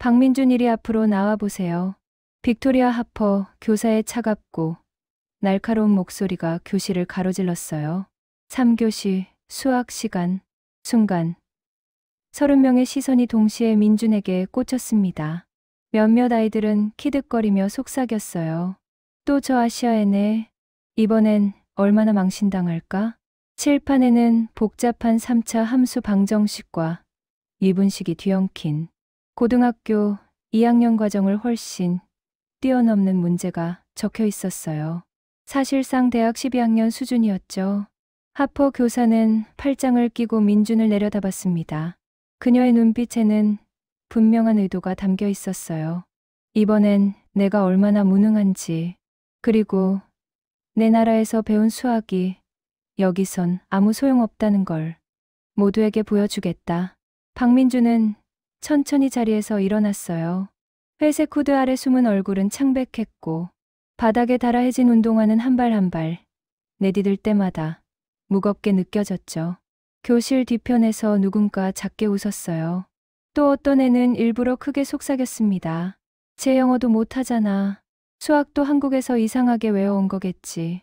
박민준 이리 앞으로 나와보세요. 빅토리아 하퍼 교사의 차갑고 날카로운 목소리가 교실을 가로질렀어요. 3교시 수학 시간. 순간 30명의 시선이 동시에 민준에게 꽂혔습니다. 몇몇 아이들은 키득거리며 속삭였어요. 또 저 아시아애네. 이번엔 얼마나 망신당할까? 칠판에는 복잡한 3차 함수 방정식과 미분식이 뒤엉킨 고등학교 2학년 과정을 훨씬 뛰어넘는 문제가 적혀 있었어요. 사실상 대학 12학년 수준이었죠. 하퍼 교사는 팔짱을 끼고 민준을 내려다봤습니다. 그녀의 눈빛에는 분명한 의도가 담겨 있었어요. 이번엔 내가 얼마나 무능한지, 그리고 내 나라에서 배운 수학이 여기선 아무 소용없다는 걸 모두에게 보여주겠다. 박민준은 천천히 자리에서 일어났어요. 회색 후드 아래 숨은 얼굴은 창백했고 바닥에 달아해진 운동화는 한 발 한 발 내디딜 때마다 무겁게 느껴졌죠. 교실 뒤편에서 누군가 작게 웃었어요. 또 어떤 애는 일부러 크게 속삭였습니다. 쟤 영어도 못하잖아. 수학도 한국에서 이상하게 외워온 거겠지.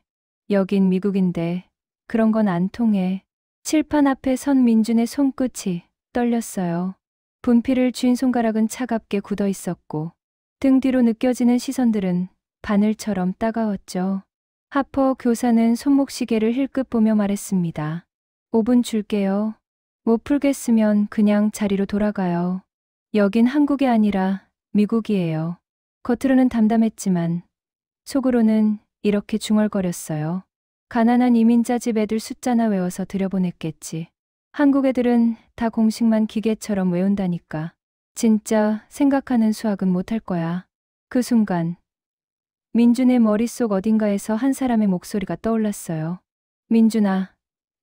여긴 미국인데 그런 건 안 통해. 칠판 앞에 선 민준의 손끝이 떨렸어요. 분필을 쥔 손가락은 차갑게 굳어 있었고 등 뒤로 느껴지는 시선들은 바늘처럼 따가웠죠. 하퍼 교사는 손목시계를 힐끗 보며 말했습니다. 5분 줄게요. 못 풀겠으면 그냥 자리로 돌아가요. 여긴 한국이 아니라 미국이에요. 겉으로는 담담했지만 속으로는 이렇게 중얼거렸어요. 가난한 이민자 집 애들 숫자나 외워서 들여보냈겠지. 한국 애들은 다 공식만 기계처럼 외운다니까. 진짜 생각하는 수학은 못할 거야. 그 순간 민준의 머릿속 어딘가에서 한 사람의 목소리가 떠올랐어요. 민준아,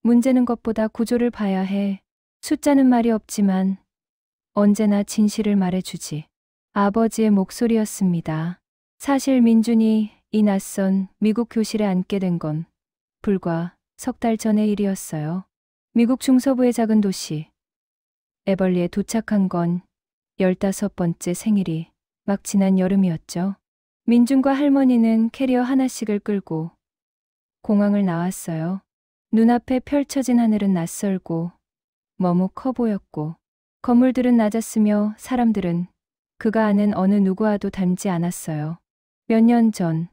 문제는 것보다 구조를 봐야 해. 숫자는 말이 없지만 언제나 진실을 말해주지. 아버지의 목소리였습니다. 사실 민준이 이 낯선 미국 교실에 앉게 된 건 불과 석 달 전의 일이었어요. 미국 중서부의 작은 도시 에벌리에 도착한 건 15번째 생일이 막 지난 여름이었죠. 민준과 할머니는 캐리어 하나씩을 끌고 공항을 나왔어요. 눈앞에 펼쳐진 하늘은 낯설고 너무 커 보였고 건물들은 낮았으며 사람들은 그가 아는 어느 누구와도 닮지 않았어요. 몇 년 전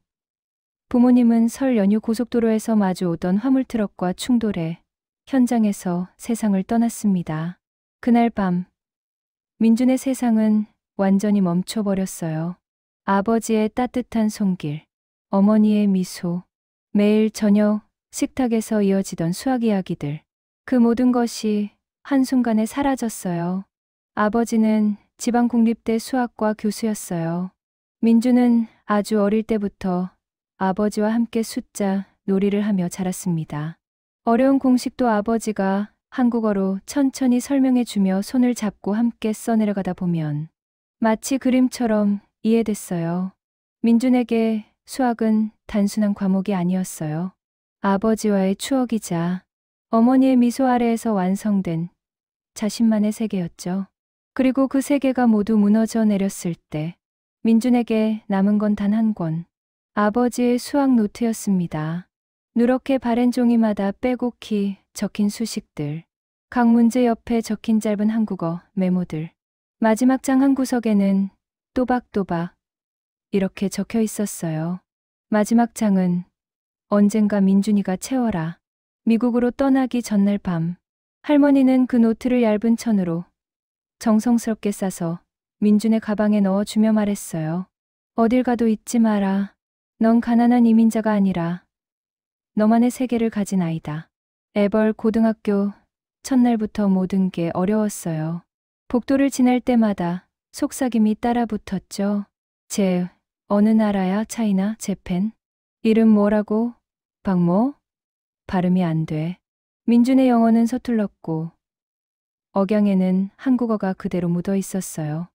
부모님은 설 연휴 고속도로에서 마주오던 화물트럭과 충돌해 현장에서 세상을 떠났습니다. 그날 밤 민준의 세상은 완전히 멈춰버렸어요. 아버지의 따뜻한 손길, 어머니의 미소, 매일 저녁 식탁에서 이어지던 수학 이야기들, 그 모든 것이 한순간에 사라졌어요. 아버지는 지방국립대 수학과 교수였어요. 민준은 아주 어릴 때부터 아버지와 함께 숫자 놀이를 하며 자랐습니다. 어려운 공식도 아버지가 한국어로 천천히 설명해주며 손을 잡고 함께 써내려가다 보면 마치 그림처럼 이해됐어요. 민준에게 수학은 단순한 과목이 아니었어요. 아버지와의 추억이자 어머니의 미소 아래에서 완성된 자신만의 세계였죠. 그리고 그 세계가 모두 무너져 내렸을 때 민준에게 남은 건 단 한 권, 아버지의 수학 노트였습니다. 누렇게 바랜 종이마다 빼곡히 적힌 수식들, 각 문제 옆에 적힌 짧은 한국어 메모들, 마지막 장 한 구석에는 또박또박 이렇게 적혀 있었어요. 마지막 장은 언젠가 민준이가 채워라. 미국으로 떠나기 전날 밤, 할머니는 그 노트를 얇은 천으로 정성스럽게 싸서 민준의 가방에 넣어주며 말했어요. 어딜 가도 잊지 마라. 넌 가난한 이민자가 아니라 너만의 세계를 가진 아이다. 에벌 고등학교 첫날부터 모든 게 어려웠어요. 복도를 지날 때마다 속삭임이 따라 붙었죠. 쟤 어느 나라야? 차이나? 재팬? 이름 뭐라고? 박모? 발음이 안 돼. 민준의 영어는 서툴렀고 억양에는 한국어가 그대로 묻어 있었어요.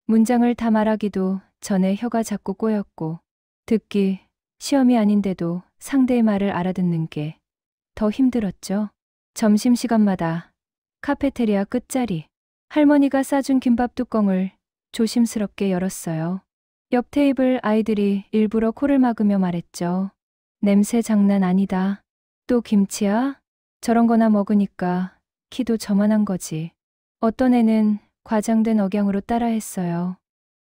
문장을 다 말하기도 전에 혀가 자꾸 꼬였고 듣기 시험이 아닌데도 상대의 말을 알아듣는 게 더 힘들었죠. 점심시간마다 카페테리아 끝자리 할머니가 싸준 김밥 뚜껑을 조심스럽게 열었어요. 옆 테이블 아이들이 일부러 코를 막으며 말했죠. 냄새 장난 아니다. 또 김치야? 저런 거나 먹으니까 키도 저만한 거지. 어떤 애는 과장된 억양으로 따라했어요.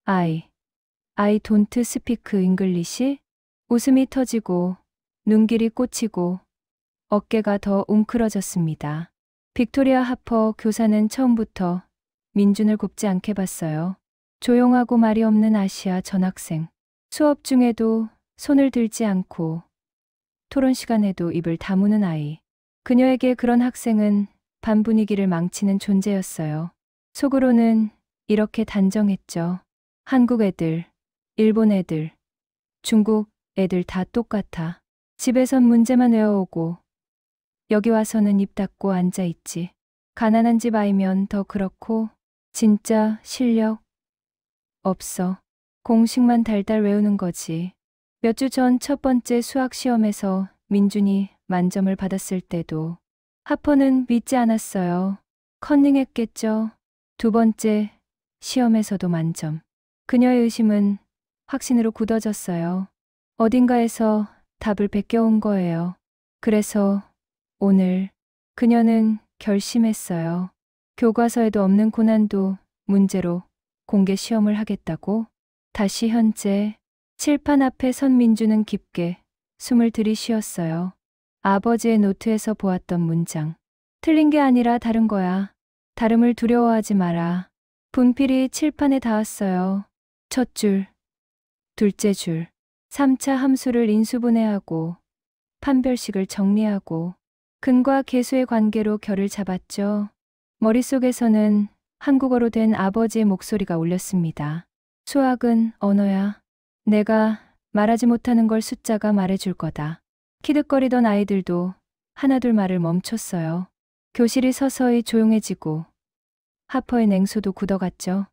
I don't speak English? 웃음이 터지고 눈길이 꽂히고 어깨가 더 웅크러졌습니다. 빅토리아 하퍼 교사는 처음부터 민준을 곱지 않게 봤어요. 조용하고 말이 없는 아시아 전학생. 수업 중에도 손을 들지 않고 토론 시간에도 입을 다무는 아이. 그녀에게 그런 학생은 반 분위기를 망치는 존재였어요. 속으로는 이렇게 단정했죠. 한국 애들, 일본 애들, 중국 애들 다 똑같아. 집에선 문제만 외워오고 여기 와서는 입 닫고 앉아있지. 가난한 집 아이면 더 그렇고 진짜 실력 없어. 공식만 달달 외우는 거지. 몇 주 전 첫 번째 수학 시험에서 민준이 만점을 받았을 때도 하퍼는 믿지 않았어요. 컨닝했겠죠. 두 번째 시험에서도 만점. 그녀의 의심은 확신으로 굳어졌어요. 어딘가에서 답을 베껴온 거예요. 그래서 오늘 그녀는 결심했어요. 교과서에도 없는 고난도 문제로 공개 시험을 하겠다고. 다시 현재 칠판 앞에 선 민주는 깊게 숨을 들이쉬었어요. 아버지의 노트에서 보았던 문장. 틀린 게 아니라 다른 거야. 다름을 두려워하지 마라. 분필이 칠판에 닿았어요. 첫 줄, 둘째 줄. 3차 함수를 인수분해하고 판별식을 정리하고 근과 계수의 관계로 결을 잡았죠. 머릿속에서는 한국어로 된 아버지의 목소리가 울렸습니다. 수학은 언어야. 내가 말하지 못하는 걸 숫자가 말해줄 거다. 키득거리던 아이들도 하나둘 말을 멈췄어요. 교실이 서서히 조용해지고 하퍼의 냉소도 굳어갔죠.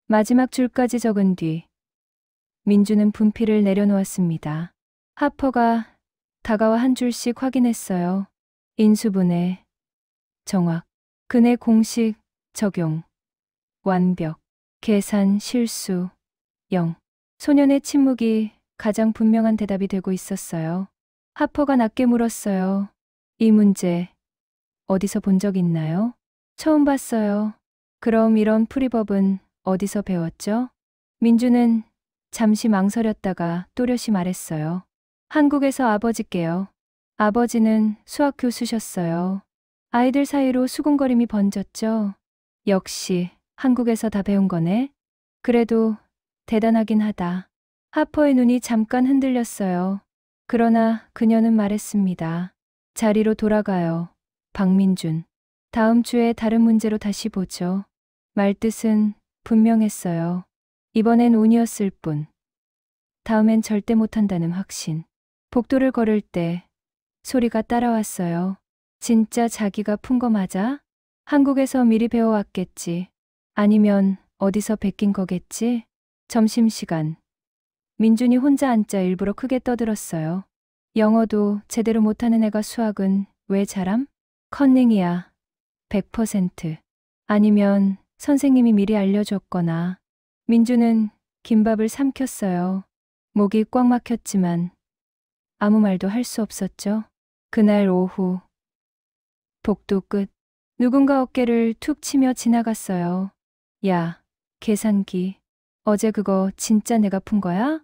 마지막 줄까지 적은 뒤 민주는 분필을 내려놓았습니다. 하퍼가 다가와 한 줄씩 확인했어요. 인수분해, 정확, 근의 공식, 적용, 완벽, 계산, 실수, 0. 소년의 침묵이 가장 분명한 대답이 되고 있었어요. 하퍼가 낮게 물었어요. 이 문제 어디서 본 적 있나요? 처음 봤어요. 그럼 이런 풀이법은 어디서 배웠죠? 민주는 잠시 망설였다가 또렷이 말했어요. 한국에서 아버지께요. 아버지는 수학 교수셨어요. 아이들 사이로 수군거림이 번졌죠. 역시 한국에서 다 배운 거네. 그래도 대단하긴 하다. 하퍼의 눈이 잠깐 흔들렸어요. 그러나 그녀는 말했습니다. 자리로 돌아가요. 박민준. 다음 주에 다른 문제로 다시 보죠. 말뜻은 분명했어요. 이번엔 운이었을 뿐. 다음엔 절대 못한다는 확신. 복도를 걸을 때 소리가 따라왔어요. 진짜 자기가 푼 거 맞아? 한국에서 미리 배워왔겠지. 아니면 어디서 베낀 거겠지? 점심시간. 민준이 혼자 앉자 일부러 크게 떠들었어요. 영어도 제대로 못하는 애가 수학은 왜 잘함? 컨닝이야. 100%. 아니면 선생님이 미리 알려줬거나. 민준은 김밥을 삼켰어요. 목이 꽉 막혔지만 아무 말도 할 수 없었죠. 그날 오후 복도 끝. 누군가 어깨를 툭 치며 지나갔어요. 야, 계산기. 어제 그거 진짜 내가 푼 거야?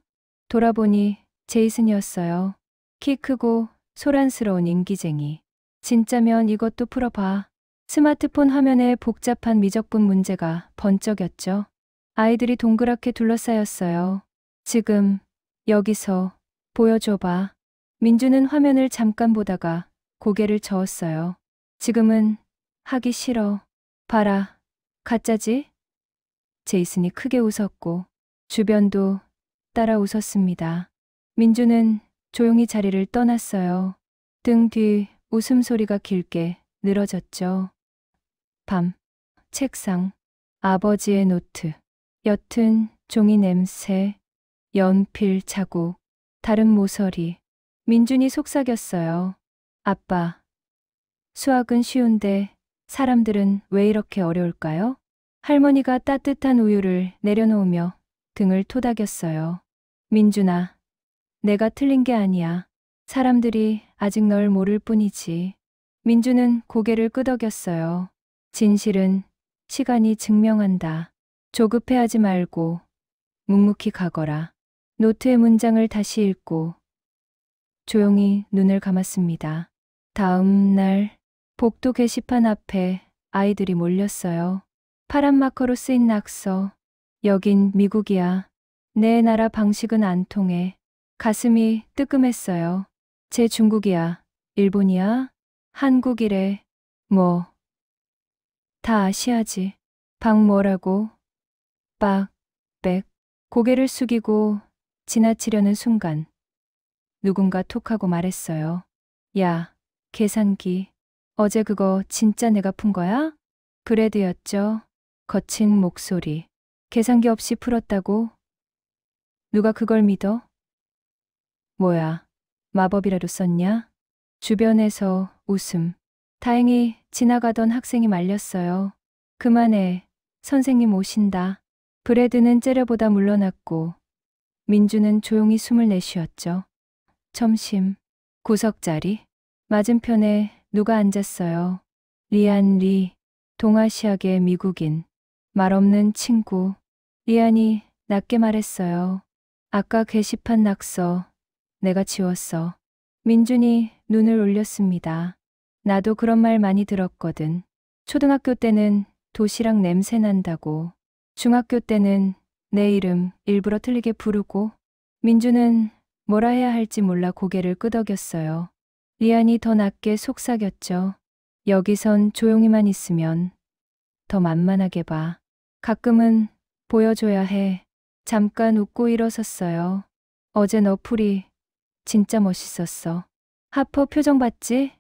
돌아보니 제이슨이었어요. 키 크고 소란스러운 인기쟁이. 진짜면 이것도 풀어봐. 스마트폰 화면에 복잡한 미적분 문제가 번쩍였죠. 아이들이 동그랗게 둘러싸였어요. 지금 여기서 보여줘봐. 민주는 화면을 잠깐 보다가 고개를 저었어요. 지금은 하기 싫어. 봐라. 가짜지? 제이슨이 크게 웃었고 주변도 따라 웃었습니다. 민주는 조용히 자리를 떠났어요. 등 뒤 웃음소리가 길게 늘어졌죠. 밤, 책상, 아버지의 노트, 옅은 종이 냄새, 연필 자국, 다른 모서리. 민준이 속삭였어요. 아빠, 수학은 쉬운데 사람들은 왜 이렇게 어려울까요? 할머니가 따뜻한 우유를 내려놓으며 등을 토닥였어요. 민준아, 내가 틀린 게 아니야. 사람들이 아직 널 모를 뿐이지. 민준은 고개를 끄덕였어요. 진실은 시간이 증명한다. 조급해하지 말고 묵묵히 가거라. 노트의 문장을 다시 읽고 조용히 눈을 감았습니다. 다음 날 복도 게시판 앞에 아이들이 몰렸어요. 파란 마커로 쓰인 낙서. 여긴 미국이야. 내 나라 방식은 안 통해. 가슴이 뜨끔했어요. 제 중국이야. 일본이야? 한국이래. 뭐. 다 아시아지. 박 뭐라고? 빡, 백. 고개를 숙이고 지나치려는 순간 누군가 톡하고 말했어요. 야, 계산기. 어제 그거 진짜 내가 푼 거야? 브래드였죠. 거친 목소리. 계산기 없이 풀었다고? 누가 그걸 믿어? 뭐야, 마법이라도 썼냐? 주변에서 웃음. 다행히 지나가던 학생이 말렸어요. 그만해, 선생님 오신다. 브래드는 째려보다 물러났고 민주는 조용히 숨을 내쉬었죠. 점심. 구석자리. 맞은편에 누가 앉았어요. 리안 리. 동아시아계 미국인. 말없는 친구. 리안이 낮게 말했어요. 아까 게시판 낙서 내가 지웠어. 민준이 눈을 올렸습니다. 나도 그런 말 많이 들었거든. 초등학교 때는 도시락 냄새 난다고. 중학교 때는 내 이름 일부러 틀리게 부르고. 민준은 뭐라 해야 할지 몰라 고개를 끄덕였어요. 리안이 더 낮게 속삭였죠. 여기선 조용히만 있으면 더 만만하게 봐. 가끔은 보여줘야 해. 잠깐 웃고 일어섰어요. 어제 너 풀이 진짜 멋있었어. 하퍼 표정 봤지?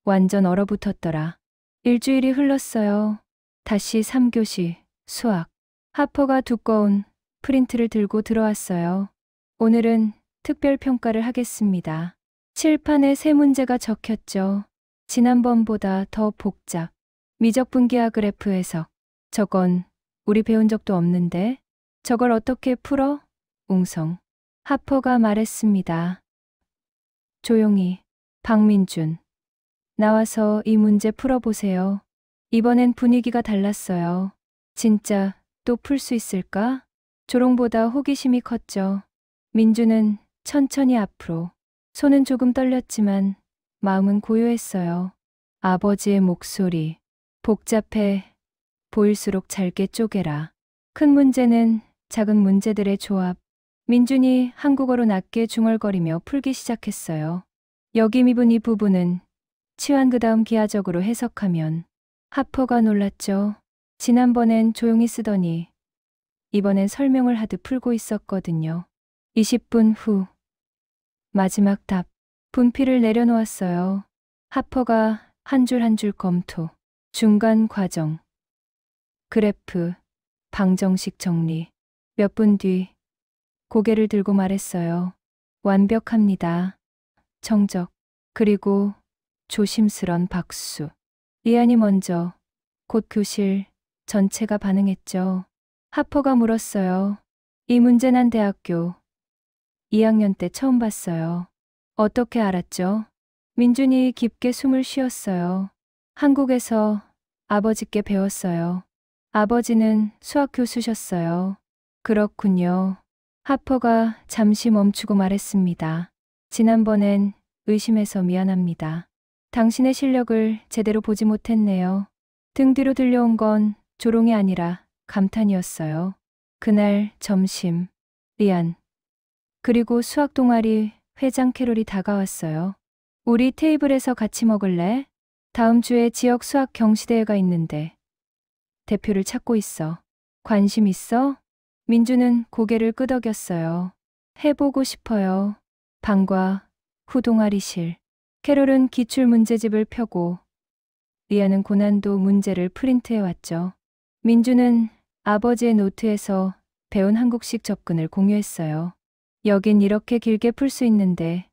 완전 얼어붙었더라. 일주일이 흘렀어요. 다시 3교시 수학. 하퍼가 두꺼운 프린트를 들고 들어왔어요. 오늘은 특별 평가를 하겠습니다. 칠판에 세 문제가 적혔죠. 지난번보다 더 복잡. 미적분기하 그래프 해석. 저건 우리 배운 적도 없는데 저걸 어떻게 풀어? 웅성. 하퍼가 말했습니다. 조용히. 박민준. 나와서 이 문제 풀어보세요. 이번엔 분위기가 달랐어요. 진짜 또 풀 수 있을까? 조롱보다 호기심이 컸죠. 민준은 천천히 앞으로. 손은 조금 떨렸지만 마음은 고요했어요. 아버지의 목소리. 복잡해 보일수록 잘게 쪼개라. 큰 문제는 작은 문제들의 조합. 민준이 한국어로 낮게 중얼거리며 풀기 시작했어요. 여기 미분 이 부분은 치환 그다음 기하적으로 해석하면. 하퍼가 놀랐죠. 지난번엔 조용히 쓰더니 이번엔 설명을 하듯 풀고 있었거든요. 20분 후. 마지막 답. 분필을 내려놓았어요. 하퍼가 한 줄 한 줄 검토. 중간 과정. 그래프. 방정식 정리. 몇 분 뒤. 고개를 들고 말했어요. 완벽합니다. 정적. 그리고 조심스런 박수. 리안이 먼저. 곧 교실 전체가 반응했죠. 하퍼가 물었어요. 이 문제 난 대학교 2학년 때 처음 봤어요. 어떻게 알았죠? 민준이 깊게 숨을 쉬었어요. 한국에서 아버지께 배웠어요. 아버지는 수학 교수셨어요. 그렇군요. 하퍼가 잠시 멈추고 말했습니다. 지난번엔 의심해서 미안합니다. 당신의 실력을 제대로 보지 못했네요. 등 뒤로 들려온 건 조롱이 아니라 감탄이었어요. 그날 점심. 리안. 그리고 수학 동아리 회장 캐롤이 다가왔어요. 우리 테이블에서 같이 먹을래? 다음 주에 지역 수학 경시대회가 있는데 대표를 찾고 있어. 관심 있어? 민주는 고개를 끄덕였어요. 해보고 싶어요. 방과 후 동아리실. 캐롤은 기출 문제집을 펴고 리아는 고난도 문제를 프린트해왔죠. 민주는 아버지의 노트에서 배운 한국식 접근을 공유했어요. 여긴 이렇게 길게 풀 수 있는데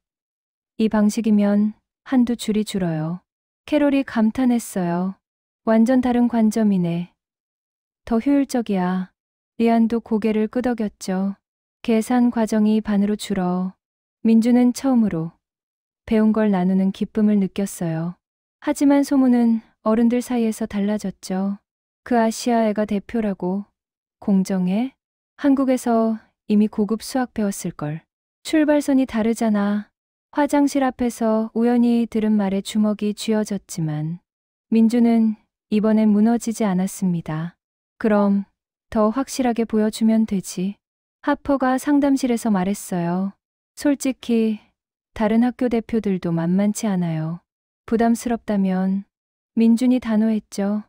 이 방식이면 한두 줄이 줄어요. 캐롤이 감탄했어요. 완전 다른 관점이네. 더 효율적이야. 리안도 고개를 끄덕였죠. 계산 과정이 반으로 줄어 민주는 처음으로 배운 걸 나누는 기쁨을 느꼈어요. 하지만 소문은 어른들 사이에서 달라졌죠. 그 아시아애가 대표라고. 공정해? 한국에서 이미 고급 수학 배웠을걸. 출발선이 다르잖아. 화장실 앞에서 우연히 들은 말에 주먹이 쥐어졌지만 민주는 이번엔 무너지지 않았습니다. 그럼 더 확실하게 보여주면 되지. 하퍼가 상담실에서 말했어요. 솔직히 다른 학교 대표들도 만만치 않아요. 부담스럽다면 민준이 단호했죠.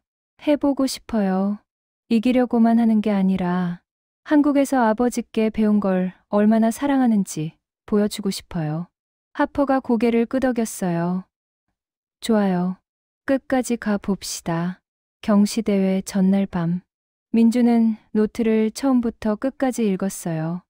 해보고 싶어요. 이기려고만 하는 게 아니라 한국에서 아버지께 배운 걸 얼마나 사랑하는지 보여주고 싶어요. 하퍼가 고개를 끄덕였어요. 좋아요. 끝까지 가 봅시다. 경시대회 전날 밤. 민주는 노트를 처음부터 끝까지 읽었어요.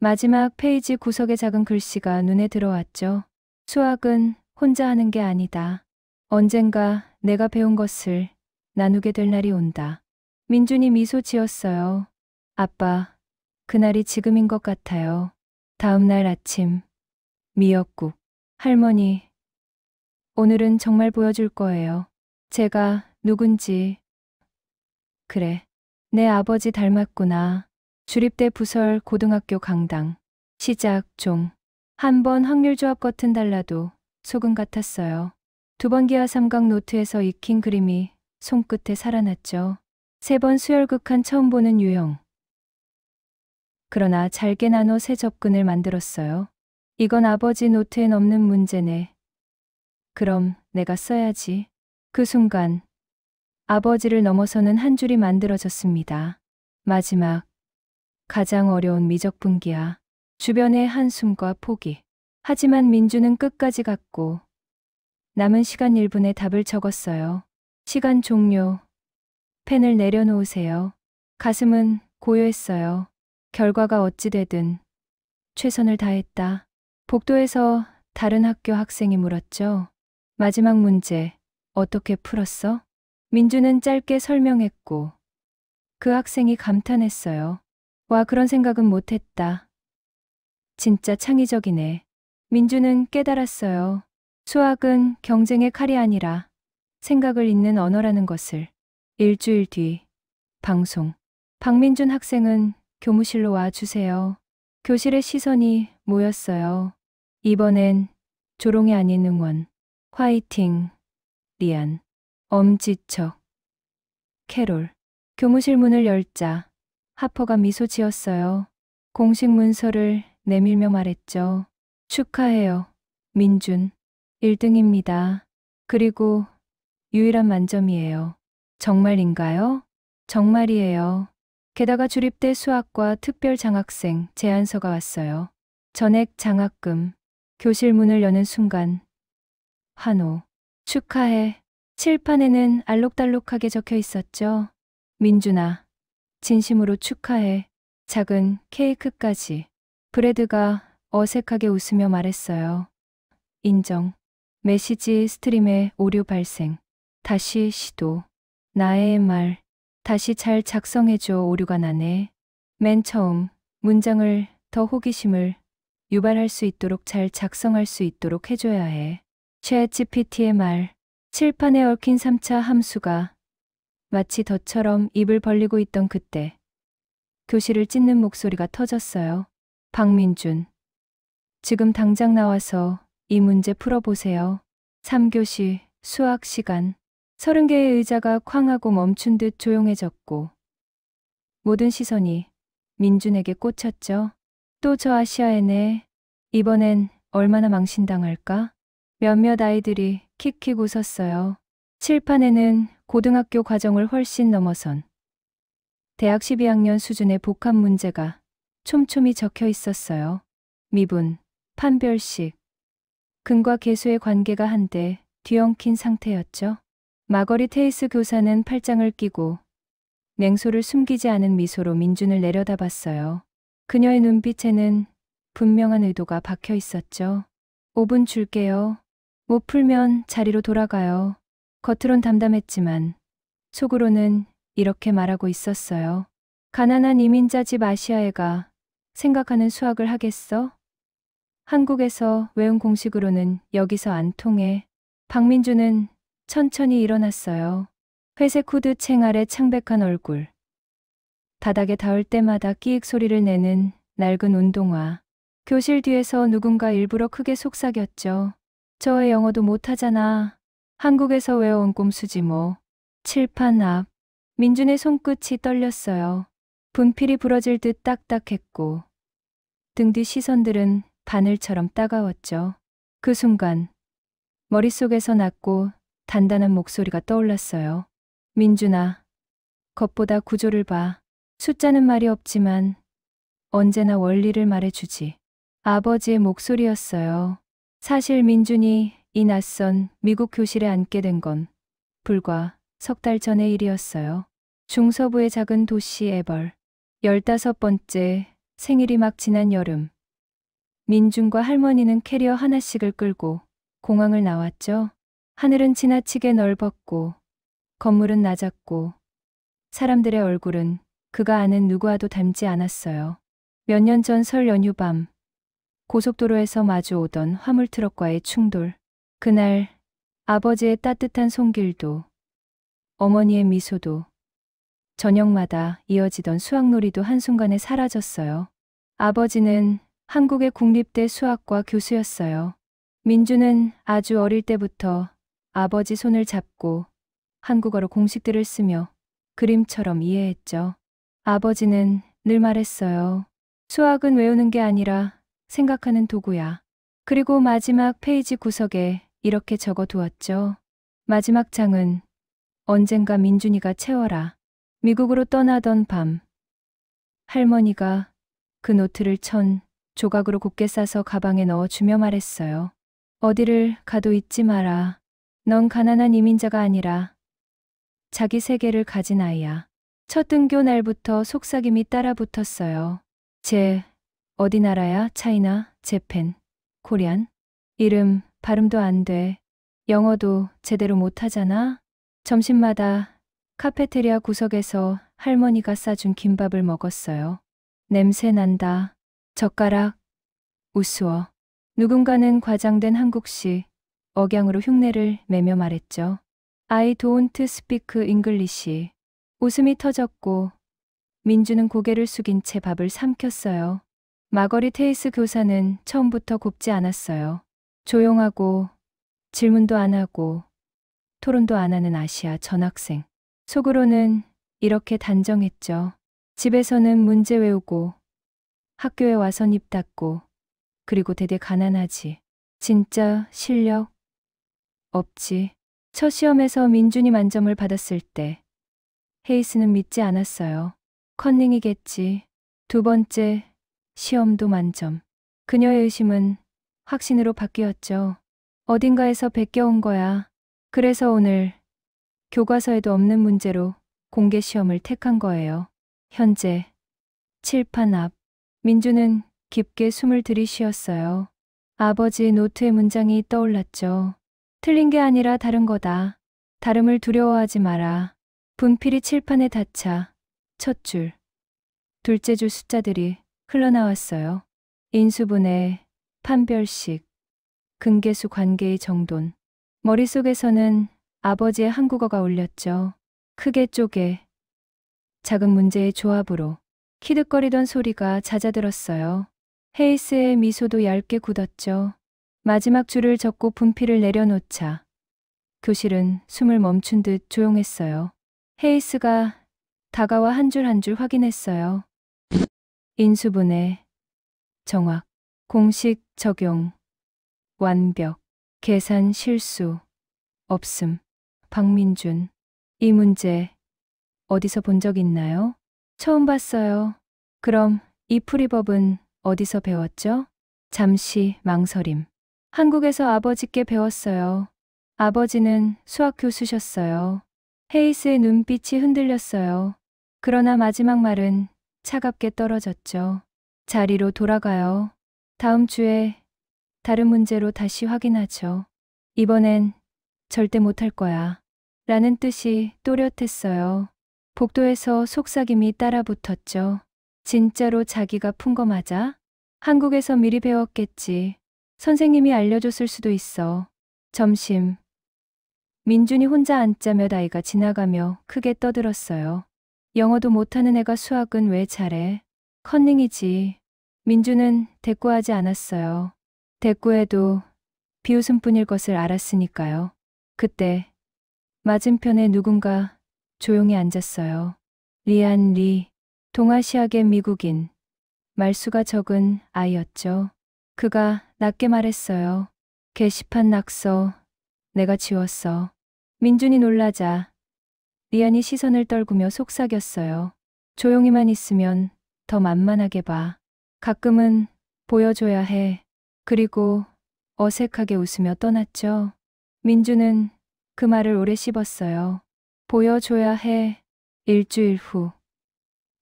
마지막 페이지 구석의 작은 글씨가 눈에 들어왔죠. 수학은 혼자 하는 게 아니다. 언젠가 내가 배운 것을 나누게 될 날이 온다. 민준이 미소 지었어요. 아빠, 그날이 지금인 것 같아요. 다음 날 아침. 미역국. 할머니, 오늘은 정말 보여줄 거예요. 제가 누군지. 그래, 내 아버지 닮았구나. 주립대 부설 고등학교 강당. 시작 종. 한 번 확률조합 겉은 달라도 속은 같았어요. 두 번 기하 삼각 노트에서 익힌 그림이 손끝에 살아났죠. 세 번 수열극한 처음 보는 유형. 그러나 잘게 나눠 새 접근을 만들었어요. 이건 아버지 노트엔 없는 문제네. 그럼 내가 써야지. 그 순간 아버지를 넘어서는 한 줄이 만들어졌습니다. 마지막, 가장 어려운 미적분기야. 주변의 한숨과 포기. 하지만 민주는 끝까지 갔고 남은 시간 1분에 답을 적었어요. 시간 종료. 펜을 내려놓으세요. 가슴은 고요했어요. 결과가 어찌되든 최선을 다했다. 복도에서 다른 학교 학생이 물었죠. 마지막 문제 어떻게 풀었어? 민주는 짧게 설명했고 그 학생이 감탄했어요. 와, 그런 생각은 못했다. 진짜 창의적이네. 민주는 깨달았어요. 수학은 경쟁의 칼이 아니라 생각을 잇는 언어라는 것을. 일주일 뒤 방송. 박민준 학생은 교무실로 와 주세요. 교실의 시선이 모였어요. 이번엔 조롱이 아닌 응원. 화이팅. 리안. 엄지척. 캐롤. 교무실 문을 열자 하퍼가 미소 지었어요. 공식 문서를 내밀며 말했죠. 축하해요. 민준. 1등입니다. 그리고 유일한 만점이에요. 정말인가요? 정말이에요. 게다가 주립대 수학과 특별 장학생 제안서가 왔어요. 전액 장학금. 교실 문을 여는 순간 환호. 축하해. 칠판에는 알록달록하게 적혀 있었죠. 민준아, 진심으로 축하해. 작은 케이크까지. 브래드가 어색하게 웃으며 말했어요. 인정. 메시지 스트림의 오류 발생. 다시 시도. 나의 말. 다시 잘 작성해줘. 오류가 나네. 맨 처음 문장을 더 호기심을 유발할 수 있도록 잘 작성할 수 있도록 해줘야 해. 챗GPT의 말. 칠판에 얽힌 3차 함수가 마치 덫처럼 입을 벌리고 있던 그때 교실을 찢는 목소리가 터졌어요. 박민준. 지금 당장 나와서 이 문제 풀어보세요. 3교시 수학 시간. 30개의 의자가 쾅하고 멈춘 듯 조용해졌고 모든 시선이 민준에게 꽂혔죠. 또 저 아시아애네. 이번엔 얼마나 망신당할까? 몇몇 아이들이 킥킥 웃었어요. 칠판에는 고등학교 과정을 훨씬 넘어선 대학 12학년 수준의 복합 문제가 촘촘히 적혀 있었어요. 미분, 판별식, 근과 계수의 관계가 한데 뒤엉킨 상태였죠. 마거리 테이스 교사는 팔짱을 끼고 냉소를 숨기지 않은 미소로 민준을 내려다봤어요. 그녀의 눈빛에는 분명한 의도가 박혀 있었죠. 5분 줄게요. 못 풀면 자리로 돌아가요. 겉으론 담담했지만 속으로는 이렇게 말하고 있었어요. 가난한 이민자 집 아시아애가 생각하는 수학을 하겠어? 한국에서 외운 공식으로는 여기서 안 통해. 박민주는 천천히 일어났어요. 회색 후드 챙 아래 창백한 얼굴. 바닥에 닿을 때마다 끼익 소리를 내는 낡은 운동화. 교실 뒤에서 누군가 일부러 크게 속삭였죠. 저 애 영어도 못하잖아. 한국에서 외워온 꼼수지 뭐. 칠판 앞. 민준의 손끝이 떨렸어요. 분필이 부러질 듯 딱딱했고 등 뒤 시선들은 바늘처럼 따가웠죠. 그 순간 머릿속에서 낮고 단단한 목소리가 떠올랐어요. 민준아, 겉보다 구조를 봐. 숫자는 말이 없지만 언제나 원리를 말해주지. 아버지의 목소리였어요. 사실 민준이 이 낯선 미국 교실에 앉게 된 건 불과 석 달 전의 일이었어요. 중서부의 작은 도시 애벌. 15번째 생일이 막 지난 여름. 민준과 할머니는 캐리어 하나씩을 끌고 공항을 나왔죠. 하늘은 지나치게 넓었고 건물은 낮았고 사람들의 얼굴은 그가 아는 누구와도 닮지 않았어요. 몇 년 전 설 연휴 밤 고속도로에서 마주오던 화물트럭과의 충돌. 그날 아버지의 따뜻한 손길도 어머니의 미소도 저녁마다 이어지던 수학놀이도 한순간에 사라졌어요. 아버지는 한국의 국립대 수학과 교수였어요. 민주는 아주 어릴 때부터 아버지 손을 잡고 한국어로 공식들을 쓰며 그림처럼 이해했죠. 아버지는 늘 말했어요. 수학은 외우는 게 아니라 생각하는 도구야. 그리고 마지막 페이지 구석에 이렇게 적어 두었죠. 마지막 장은 언젠가 민준이가 채워라. 미국으로 떠나던 밤, 할머니가 그 노트를 천 조각으로 곱게 싸서 가방에 넣어주며 말했어요. 어디를 가도 잊지 마라. 넌 가난한 이민자가 아니라 자기 세계를 가진 아이야. 첫 등교 날부터 속삭임이 따라 붙었어요. 어디 나라야? 차이나? 재팬? 코리안? 이름, 발음도 안 돼. 영어도 제대로 못하잖아? 점심마다 카페테리아 구석에서 할머니가 싸준 김밥을 먹었어요. 냄새 난다. 젓가락. 우스워. 누군가는 과장된 한국식 억양으로 흉내를 매며 말했죠. I don't speak English. 웃음이 터졌고 민주는 고개를 숙인 채 밥을 삼켰어요. 마거리 테이스 교사는 처음부터 곱지 않았어요. 조용하고 질문도 안 하고 토론도 안 하는 아시아 전학생. 속으로는 이렇게 단정했죠. 집에서는 문제 외우고 학교에 와선 입 닫고 그리고 되게 가난하지. 진짜 실력 없지. 첫 시험에서 민준이 만점을 받았을 때 헤이스는 믿지 않았어요. 컨닝이겠지. 두 번째 시험도 만점. 그녀의 의심은 확신으로 바뀌었죠. 어딘가에서 베껴온 거야. 그래서 오늘 교과서에도 없는 문제로 공개 시험을 택한 거예요. 현재 칠판 앞. 민주는 깊게 숨을 들이쉬었어요. 아버지 노트의 문장이 떠올랐죠. 틀린 게 아니라 다른 거다. 다름을 두려워하지 마라. 분필이 칠판에 닿자 첫 줄, 둘째 줄 숫자들이 흘러나왔어요. 인수분해, 판별식, 근계수 관계의 정돈. 머릿속에서는 아버지의 한국어가 울렸죠. 크게 쪼개, 작은 문제의 조합으로 키득거리던 소리가 잦아들었어요. 헤이스의 미소도 얇게 굳었죠. 마지막 줄을 적고 분필을 내려놓자 교실은 숨을 멈춘 듯 조용했어요. 헤이스가 다가와 한 줄 한 줄 확인했어요. 인수분해, 정확, 공식 적용, 완벽, 계산 실수, 없음. 박민준, 이 문제 어디서 본 적 있나요? 처음 봤어요. 그럼 이 풀이법은 어디서 배웠죠? 잠시 망설임. 한국에서 아버지께 배웠어요. 아버지는 수학 교수셨어요. 헤이스의 눈빛이 흔들렸어요. 그러나 마지막 말은 차갑게 떨어졌죠. 자리로 돌아가요. 다음 주에 다른 문제로 다시 확인하죠. 이번엔 절대 못할 거야. 라는 뜻이 또렷했어요. 복도에서 속삭임이 따라붙었죠. 진짜로 자기가 푼 거 맞아? 한국에서 미리 배웠겠지. 선생님이 알려줬을 수도 있어. 점심. 민준이 혼자 앉자 몇 아이가 지나가며 크게 떠들었어요. 영어도 못하는 애가 수학은 왜 잘해? 컨닝이지. 민준은 대꾸하지 않았어요. 대꾸해도 비웃음뿐일 것을 알았으니까요. 그때 맞은편에 누군가 조용히 앉았어요. 리안 리, 동아시아계 미국인, 말수가 적은 아이였죠. 그가 낮게 말했어요. 게시판 낙서 내가 지웠어. 민준이 놀라자 리안이 시선을 떨구며 속삭였어요. 조용히만 있으면 더 만만하게 봐. 가끔은 보여줘야 해. 그리고 어색하게 웃으며 떠났죠. 민준은 그 말을 오래 씹었어요. 보여줘야 해. 일주일 후.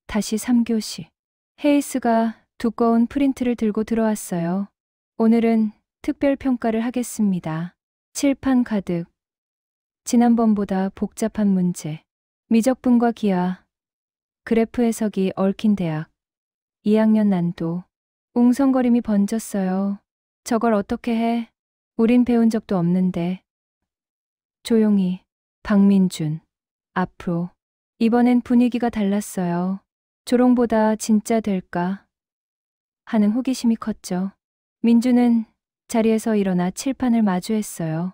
다시 3교시. 헤이스가 두꺼운 프린트를 들고 들어왔어요. 오늘은 특별 평가를 하겠습니다. 칠판 가득. 지난번보다 복잡한 문제. 미적분과 기하. 그래프 해석이 얽힌 대학. 2학년 난도. 웅성거림이 번졌어요. 저걸 어떻게 해? 우린 배운 적도 없는데. 조용히. 박민준. 앞으로. 이번엔 분위기가 달랐어요. 조롱보다 진짜 될까 하는 호기심이 컸죠. 민준은 자리에서 일어나 칠판을 마주했어요.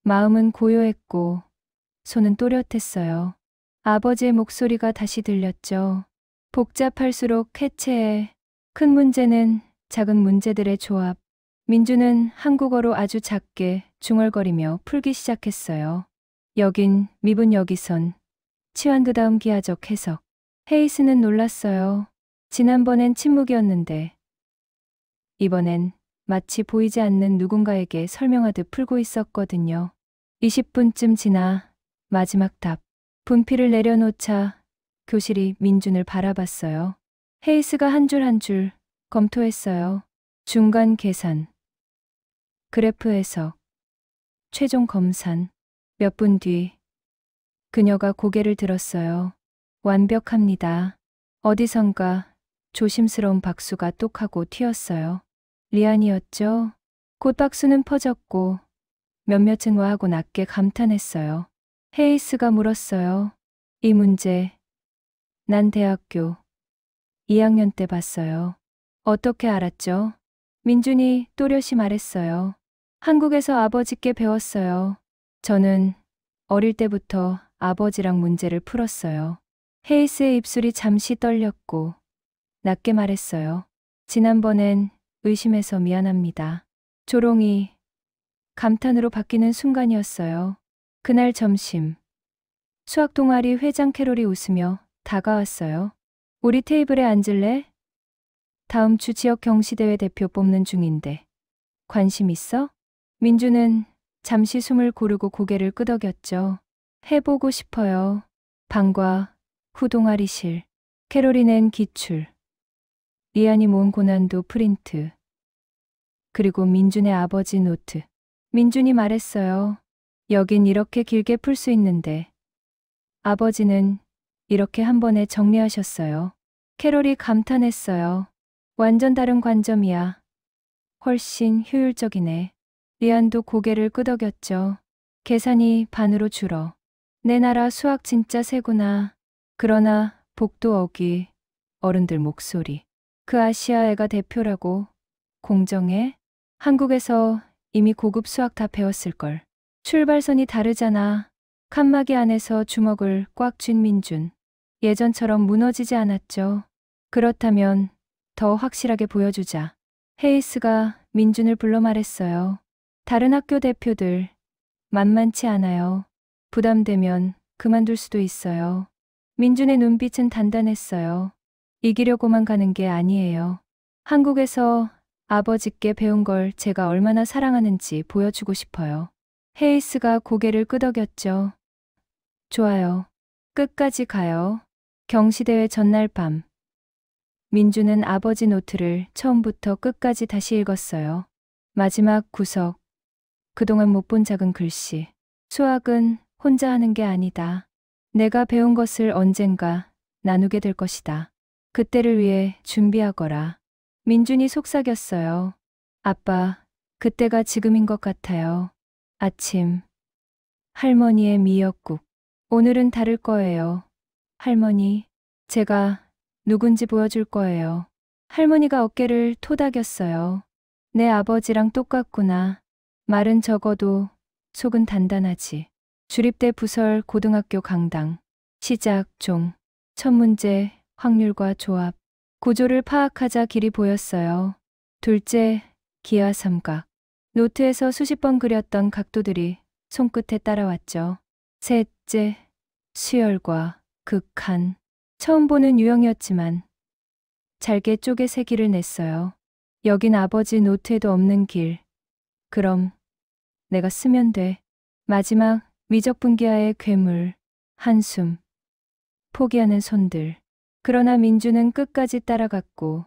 마음은 고요했고 손은 또렷했어요. 아버지의 목소리가 다시 들렸죠. 복잡할수록 해체해. 큰 문제는 작은 문제들의 조합. 민준은 한국어로 아주 작게 중얼거리며 풀기 시작했어요. 여긴 미분 여기선 치환 그 다음 기하적 해석. 헤이스는 놀랐어요. 지난번엔 침묵이었는데 이번엔 마치 보이지 않는 누군가에게 설명하듯 풀고 있었거든요. 20분쯤 지나 마지막 답. 분필을 내려놓자 교실이 민준을 바라봤어요. 헤이스가 한 줄 한 줄 검토했어요. 중간 계산. 그래프 해석. 최종 검산. 몇 분 뒤 그녀가 고개를 들었어요. 완벽합니다. 어디선가 조심스러운 박수가 똑하고 튀었어요. 리안이었죠. 곧 박수는 퍼졌고 몇몇은 와하고 낮게 감탄했어요. 헤이스가 물었어요. 이 문제 난 대학교 2학년 때 봤어요. 어떻게 알았죠? 민준이 또렷이 말했어요. 한국에서 아버지께 배웠어요. 저는 어릴 때부터 아버지랑 문제를 풀었어요. 헤이스의 입술이 잠시 떨렸고 낮게 말했어요. 지난번엔 의심해서 미안합니다. 조롱이 감탄으로 바뀌는 순간이었어요. 그날 점심. 수학 동아리 회장 캐롤이 웃으며 다가왔어요. 우리 테이블에 앉을래? 다음 주 지역 경시대회 대표 뽑는 중인데 관심 있어? 민주는 잠시 숨을 고르고 고개를 끄덕였죠. 해보고 싶어요. 방과 후 동아리실. 캐롤이 낸 기출. 리안이 모은 고난도 프린트. 그리고 민준의 아버지 노트. 민준이 말했어요. 여긴 이렇게 길게 풀 수 있는데 아버지는 이렇게 한 번에 정리하셨어요. 캐롤이 감탄했어요. 완전 다른 관점이야. 훨씬 효율적이네. 리안도 고개를 끄덕였죠. 계산이 반으로 줄어. 내 나라 수학 진짜 세구나. 그러나 복도 어귀, 어른들 목소리. 그 아시아 애가 대표라고. 공정해? 한국에서 이미 고급 수학 다 배웠을걸. 출발선이 다르잖아. 칸막이 안에서 주먹을 꽉 쥔 민준. 예전처럼 무너지지 않았죠. 그렇다면 더 확실하게 보여주자. 헤이스가 민준을 불러 말했어요. 다른 학교 대표들 만만치 않아요. 부담되면 그만둘 수도 있어요. 민준의 눈빛은 단단했어요. 이기려고만 가는 게 아니에요. 한국에서 아버지께 배운 걸 제가 얼마나 사랑하는지 보여주고 싶어요. 헤이스가 고개를 끄덕였죠. 좋아요. 끝까지 가요. 경시대회 전날 밤. 민준은 아버지 노트를 처음부터 끝까지 다시 읽었어요. 마지막 구석. 그동안 못 본 작은 글씨. 수학은 혼자 하는 게 아니다. 내가 배운 것을 언젠가 나누게 될 것이다. 그때를 위해 준비하거라. 민준이 속삭였어요. 아빠, 그때가 지금인 것 같아요. 아침. 할머니의 미역국. 오늘은 다를 거예요. 할머니, 제가 누군지 보여줄 거예요. 할머니가 어깨를 토닥였어요. 내 아버지랑 똑같구나. 말은 적어도 속은 단단하지. 주립대 부설 고등학교 강당. 시작 종. 첫 문제 확률과 조합. 구조를 파악하자 길이 보였어요. 둘째 기하 삼각. 노트에서 수십 번 그렸던 각도들이 손끝에 따라왔죠. 셋째 수열과 극한. 처음 보는 유형이었지만 잘게 쪼개 세 길을 냈어요. 여긴 아버지 노트에도 없는 길. 그럼 내가 쓰면 돼. 마지막 미적분기하의 괴물. 한숨. 포기하는 손들. 그러나 민주는 끝까지 따라갔고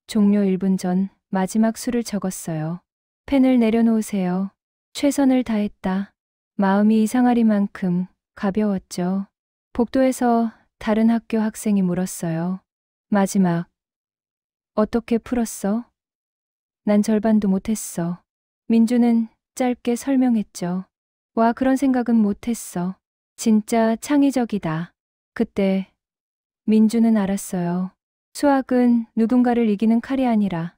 종료 1분 전 마지막 수를 적었어요. 펜을 내려놓으세요. 최선을 다했다. 마음이 이상하리만큼 가벼웠죠. 복도에서 다른 학교 학생이 물었어요. 마지막. 어떻게 풀었어? 난 절반도 못했어. 민주는 짧게 설명했죠. 와, 그런 생각은 못했어. 진짜 창의적이다. 그때 민주는 알았어요. 수학은 누군가를 이기는 칼이 아니라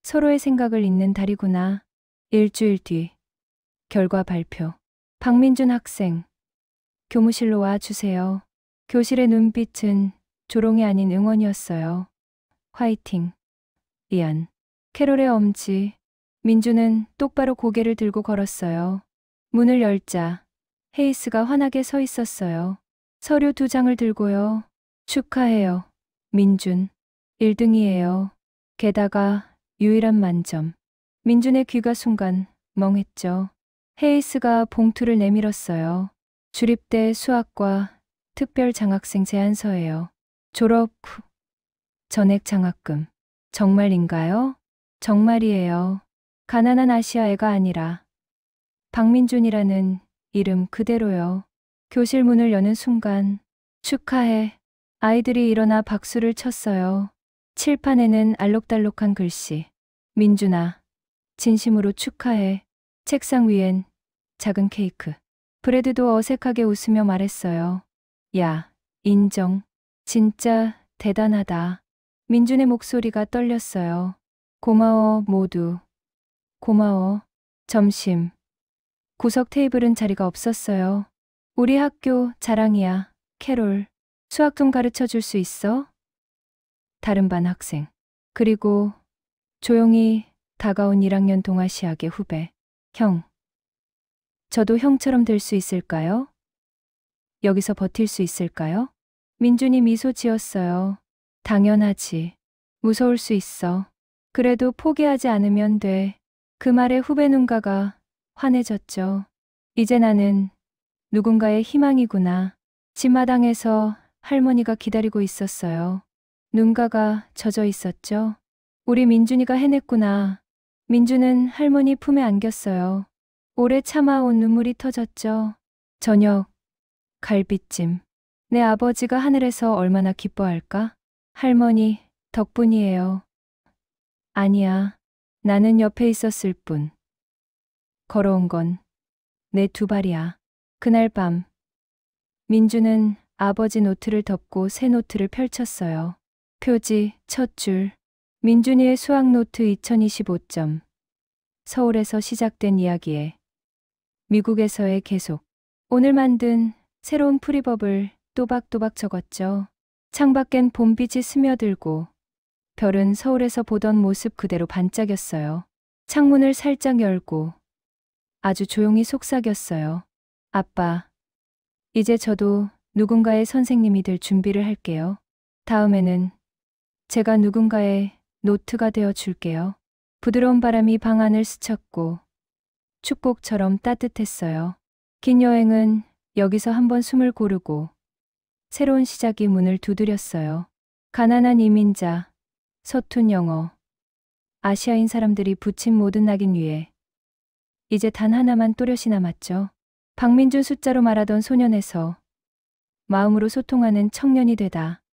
서로의 생각을 잇는 달이구나. 일주일 뒤. 결과 발표. 박민준 학생. 교무실로 와 주세요. 교실의 눈빛은 조롱이 아닌 응원이었어요. 화이팅. 이안. 캐롤의 엄지. 민주는 똑바로 고개를 들고 걸었어요. 문을 열자 헤이스가 환하게 서 있었어요. 서류 2장을 들고요. 축하해요. 민준. 1등이에요. 게다가 유일한 만점. 민준의 귀가 순간 멍했죠. 헤이스가 봉투를 내밀었어요. 주립대 수학과 특별 장학생 제안서예요. 졸업 후 전액 장학금. 정말인가요? 정말이에요. 가난한 아시아 애가 아니라 박민준이라는 이름 그대로요. 교실 문을 여는 순간 축하해. 아이들이 일어나 박수를 쳤어요. 칠판에는 알록달록한 글씨. 민준아, 진심으로 축하해. 책상 위엔 작은 케이크. 브래드도 어색하게 웃으며 말했어요. 야, 인정. 진짜 대단하다. 민준의 목소리가 떨렸어요. 고마워, 모두. 고마워. 점심. 구석 테이블은 자리가 없었어요. 우리 학교 자랑이야. 캐롤. 수학 좀 가르쳐 줄 수 있어? 다른 반 학생. 그리고 조용히 다가온 1학년 동아시아계 후배. 형. 저도 형처럼 될 수 있을까요? 여기서 버틸 수 있을까요? 민준이 미소 지었어요. 당연하지. 무서울 수 있어. 그래도 포기하지 않으면 돼. 그 말에 후배 눈가가 환해졌죠. 이제 나는 누군가의 희망이구나. 집마당에서 할머니가 기다리고 있었어요. 눈가가 젖어 있었죠. 우리 민준이가 해냈구나. 민준은 할머니 품에 안겼어요. 오래 참아온 눈물이 터졌죠. 저녁, 갈비찜. 내 아버지가 하늘에서 얼마나 기뻐할까? 할머니 덕분이에요. 아니야. 나는 옆에 있었을 뿐. 걸어온 건 내 2발이야. 그날 밤 민주는 아버지 노트를 덮고 새 노트를 펼쳤어요. 표지 첫 줄. 민준이의 수학 노트 2025점. 서울에서 시작된 이야기에 미국에서의 계속. 오늘 만든 새로운 풀이법을 또박또박 적었죠. 창밖엔 봄빛이 스며들고 별은 서울에서 보던 모습 그대로 반짝였어요. 창문을 살짝 열고 아주 조용히 속삭였어요. 아빠, 이제 저도 누군가의 선생님이 될 준비를 할게요. 다음에는 제가 누군가의 노트가 되어 줄게요. 부드러운 바람이 방 안을 스쳤고 축복처럼 따뜻했어요. 긴 여행은 여기서 한번 숨을 고르고 새로운 시작이 문을 두드렸어요. 가난한 이민자, 서툰 영어, 아시아인 사람들이 붙인 모든 낙인 위에 이제 단 하나만 또렷이 남았죠. 박민준 숫자로 말하던 소년에서 마음으로 소통하는 청년이 되다.